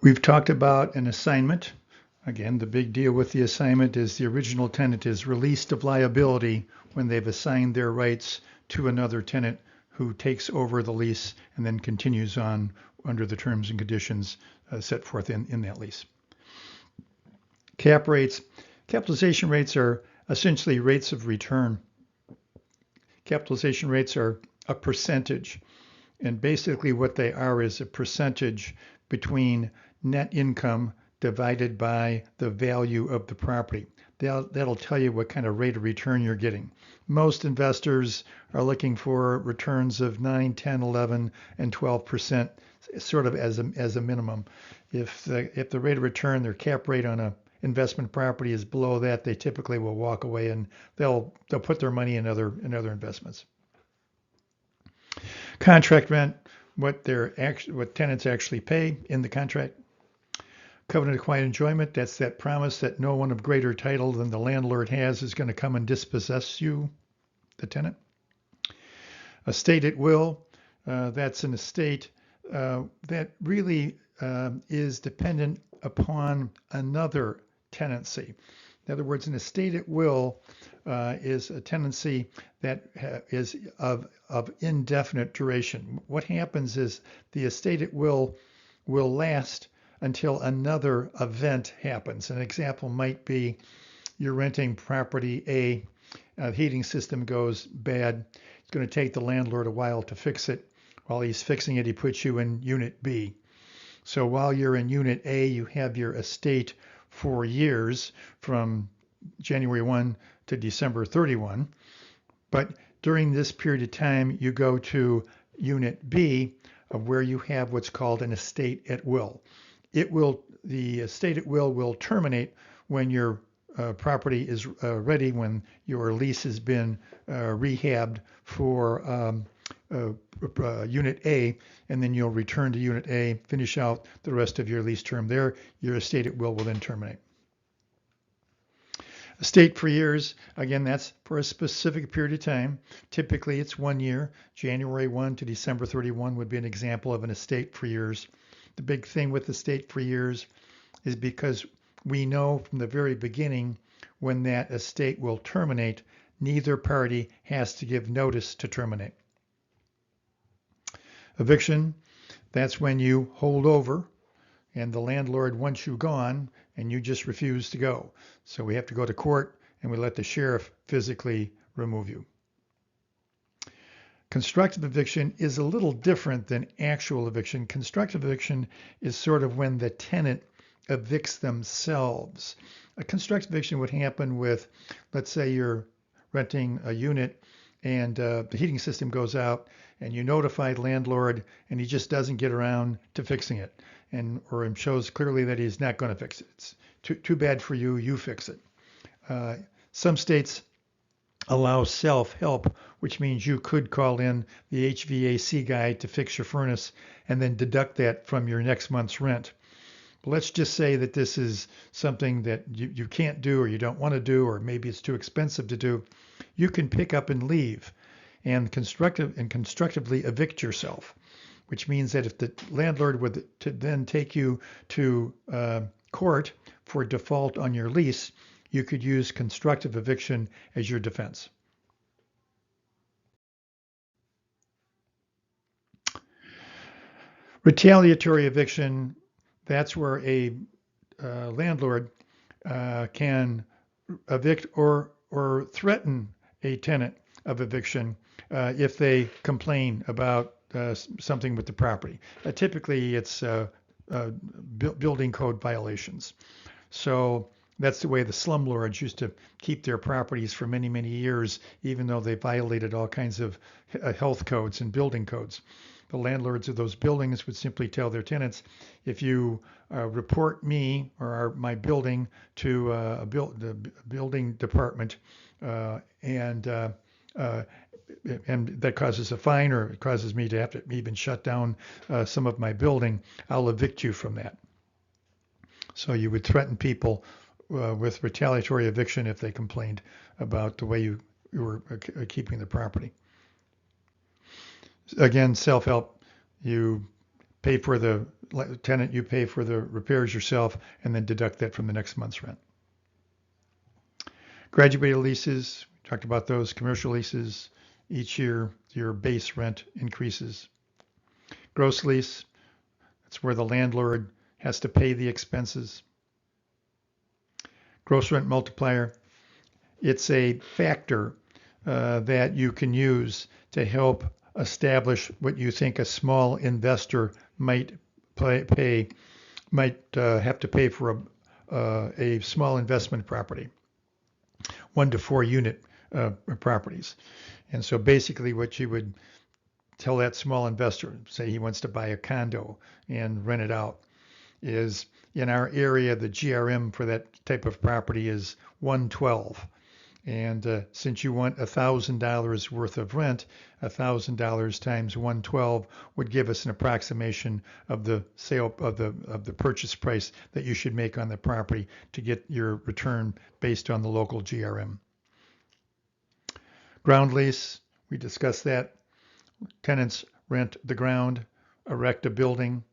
We've talked about an assignment. Again, the big deal with the assignment is the original tenant is released of liability when they've assigned their rights to another tenant who takes over the lease and then continues on under the terms and conditions set forth in that lease. Cap rates. Capitalization rates are essentially rates of return. Capitalization rates are a percentage, and basically what they are is a percentage between net income divided by the value of the property. That'll tell you what kind of rate of return you're getting. Most investors are looking for returns of 9, 10, 11, and 12%, sort of as a minimum. If the rate of return, their cap rate on a investment property is below that, they typically will walk away and they'll put their money in other investments. Contract rent, what tenants actually pay in the contract. Covenant of quiet enjoyment, that's that promise that no one of greater title than the landlord has is going to come and dispossess you, the tenant. Estate at will, that's an estate that really is dependent upon another tenancy. In other words, an estate at will is a tenancy that is of indefinite duration. What happens is the estate at will last until another event happens. An example might be you're renting property A, the heating system goes bad. It's going to take the landlord a while to fix it. While he's fixing it, he puts you in unit B. So while you're in unit A, you have your estate for years from January 1 to December 31. But during this period of time, you go to unit B, of where you have what's called an estate at will. The estate at will terminate when your property is ready, when your lease has been rehabbed for unit A, and then you'll return to unit A, finish out the rest of your lease term there. Your estate at will then terminate. Estate for years, again, that's for a specific period of time. Typically, it's 1 year. January 1 to December 31 would be an example of an estate for years. The big thing with estate for years is because we know from the very beginning when that estate will terminate, neither party has to give notice to terminate. Eviction, that's when you hold over and the landlord wants you gone and you just refuse to go. So we have to go to court and we let the sheriff physically remove you. Constructive eviction is a little different than actual eviction. Constructive eviction is sort of when the tenant evicts themselves. A constructive eviction would happen with, let's say you're renting a unit and the heating system goes out and you notify the landlord and he just doesn't get around to fixing it, or it shows clearly that he's not going to fix it. It's too bad for you, you fix it. Some states allow self-help, which means you could call in the HVAC guy to fix your furnace and then deduct that from your next month's rent. But let's just say that this is something that you can't do or you don't want to do, or maybe it's too expensive to do. You can pick up and leave and constructively evict yourself, which means that if the landlord would then take you to court for default on your lease, you could use constructive eviction as your defense. Retaliatory eviction, that's where a landlord can evict or threaten a tenant of eviction if they complain about something with the property. Typically, it's building code violations. So that's the way the slumlords used to keep their properties for many, many years, even though they violated all kinds of health codes and building codes. The landlords of those buildings would simply tell their tenants, if you report me or my building to the building department and that causes a fine, or it causes me to have to even shut down some of my building, I'll evict you from that. So you would threaten people with retaliatory eviction if they complained about the way you were keeping the property. Again, self-help. You pay for the tenant, you pay for the repairs yourself, and then deduct that from the next month's rent. Graduated leases, we talked about those. Commercial leases, each year your base rent increases. Gross lease, that's where the landlord has to pay the expenses. Gross rent multiplier, it's a factor that you can use to help establish what you think a small investor might have to pay for a small investment property, 1 to 4 unit properties. And so basically what you would tell that small investor, say he wants to buy a condo and rent it out, is in our area, the GRM for that type of property is 112. And since you want $1,000 worth of rent, $1,000 times 112 would give us an approximation of the sale of the purchase price that you should make on the property to get your return based on the local GRM. Ground lease, we discussed that. Tenants rent the ground, erect a building,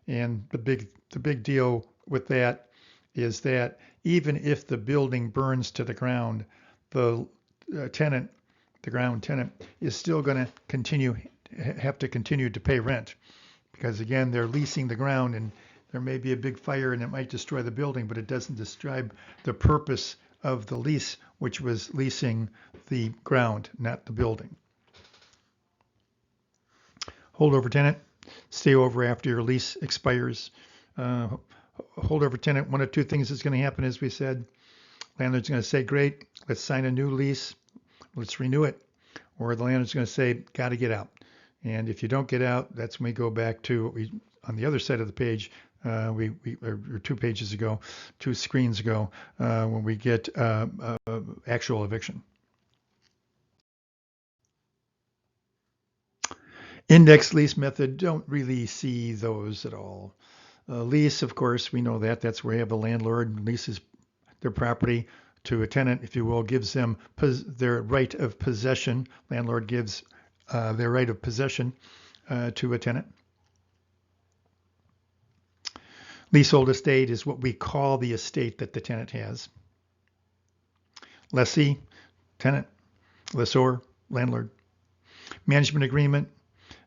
and the big deal with that is that even if the building burns to the ground, the tenant, the ground tenant, is still going to have to continue to pay rent, because again, they're leasing the ground, and there may be a big fire and it might destroy the building, but it doesn't describe the purpose of the lease, which was leasing the ground, not the building. Holdover tenant, stay over after your lease expires. Holdover tenant, one of two things is going to happen, as we said. Landlord's going to say, great, let's sign a new lease, let's renew it. Or the landlord's going to say, got to get out. And if you don't get out, that's when we go back to what we, on the other side of the page, or 2 pages ago, 2 screens ago, when we get actual eviction. Index lease method, don't really see those at all. Lease, of course, we know that. That's where you have a landlord leases their property to a tenant, if you will, gives them their right of possession. Landlord gives their right of possession to a tenant. Leasehold estate is what we call the estate that the tenant has. Lessee, tenant, lessor, landlord. Management agreement,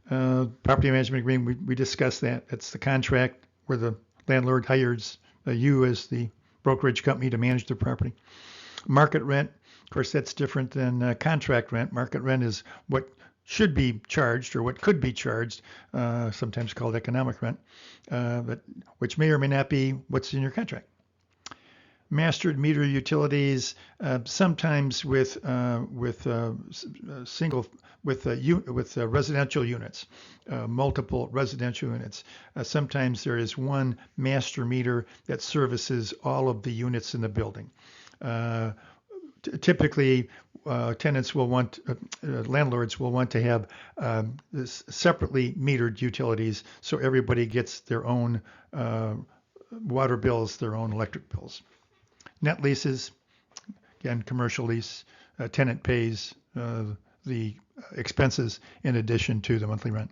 property management agreement, we discussed that. That's the contract where the landlord hires you as the brokerage company to manage the property. Market rent, of course, that's different than contract rent. Market rent is what should be charged or what could be charged, sometimes called economic rent, but which may or may not be what's in your contract. Mastered meter utilities, sometimes with residential units, multiple residential units. Sometimes there is one master meter that services all of the units in the building. Typically, landlords will want to have separately metered utilities, so everybody gets their own water bills, their own electric bills. Net leases, again, commercial lease, tenant pays the expenses in addition to the monthly rent.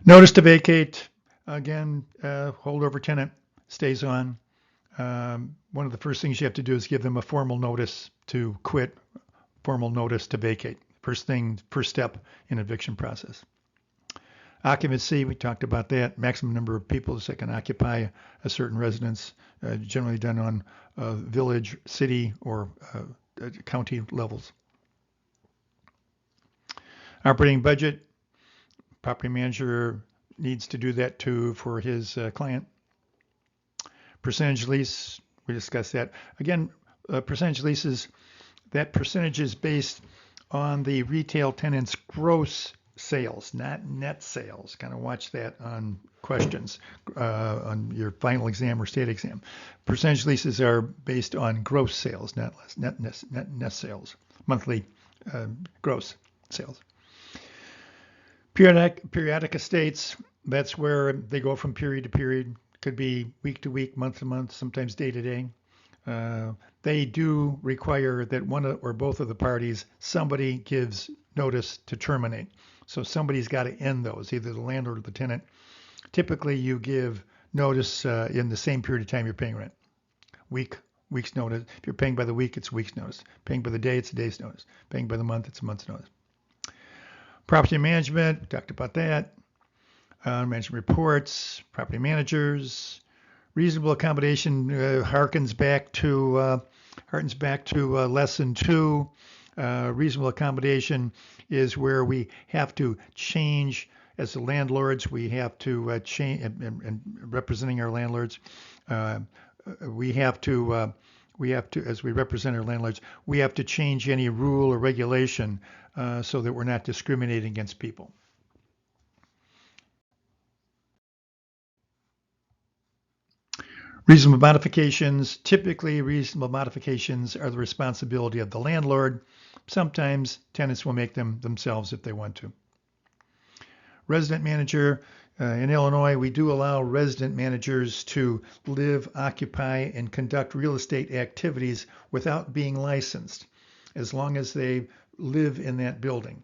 Notice to vacate, again, holdover tenant stays on. One of the first things you have to do is give them a formal notice to quit, formal notice to vacate. First step in eviction process. Occupancy, we talked about that. Maximum number of people that can occupy a certain residence, generally done on village, city, or county levels. Operating budget, property manager needs to do that too for his client. Percentage lease, we discussed that. Again, percentage leases, that percentage is based on the retail tenant's gross sales, not net sales. Kind of watch that on questions on your final exam or state exam. Percentage leases are based on gross sales, not net sales, monthly gross sales. Periodic estates, that's where they go from period to period. Could be week to week, month to month, sometimes day to day. They do require that one or both of the parties, somebody gives notice to terminate. So somebody's got to end those, either the landlord or the tenant. Typically, you give notice in the same period of time you're paying rent. Week's notice. If you're paying by the week, it's week's notice. Paying by the day, it's a day's notice. Paying by the month, it's a month's notice. Property management, we talked about that. Management reports, property managers, reasonable accommodation harkens back to lesson 2. Reasonable accommodation is where we have to change as the landlords. We have to change, and representing our landlords, we have to, as we represent our landlords, we have to change any rule or regulation so that we're not discriminating against people. Reasonable modifications. Typically, reasonable modifications are the responsibility of the landlord. Sometimes tenants will make them themselves if they want to. Resident manager. In Illinois, we do allow resident managers to live, occupy, and conduct real estate activities without being licensed, as long as they live in that building.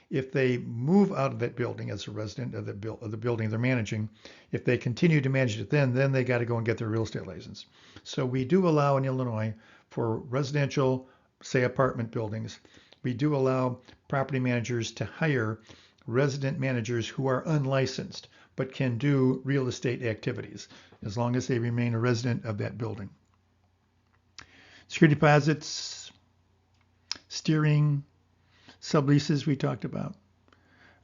If they move out of that building as a resident of the building they're managing, if they continue to manage it then they got to go and get their real estate license. So we do allow in Illinois for residential, say apartment buildings, we do allow property managers to hire resident managers who are unlicensed but can do real estate activities as long as they remain a resident of that building. Security deposits, steering, subleases we talked about,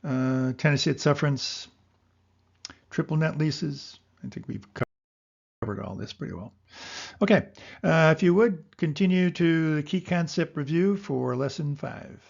tenancy at sufferance, triple net leases. I think we've covered all this pretty well. Okay, if you would, continue to the key concept review for lesson 5.